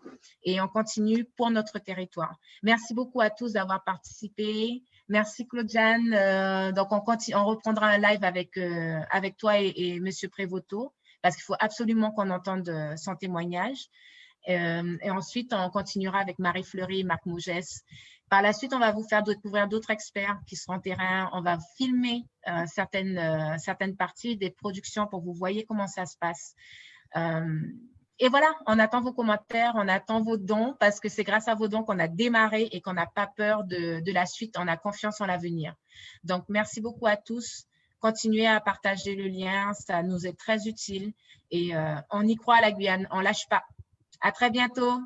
et on continue pour notre territoire. Merci beaucoup à tous d'avoir participé. Merci Claudiane. Donc, on reprendra un live avec toi et Monsieur Prévoto parce qu'il faut absolument qu'on entende son témoignage. Et ensuite, on continuera avec Marie Fleury et Marc Mougès. Par la suite, on va vous faire découvrir d'autres experts qui seront en terrain. On va filmer certaines parties des productions pour que vous voyez comment ça se passe. Et voilà, on attend vos commentaires, on attend vos dons parce que c'est grâce à vos dons qu'on a démarré et qu'on n'a pas peur de la suite. On a confiance en l'avenir. Donc, merci beaucoup à tous. Continuez à partager le lien, ça nous est très utile. Et on y croit à la Guyane, on ne lâche pas. À très bientôt.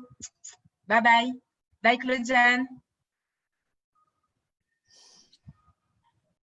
Bye bye. Bye Claudiane.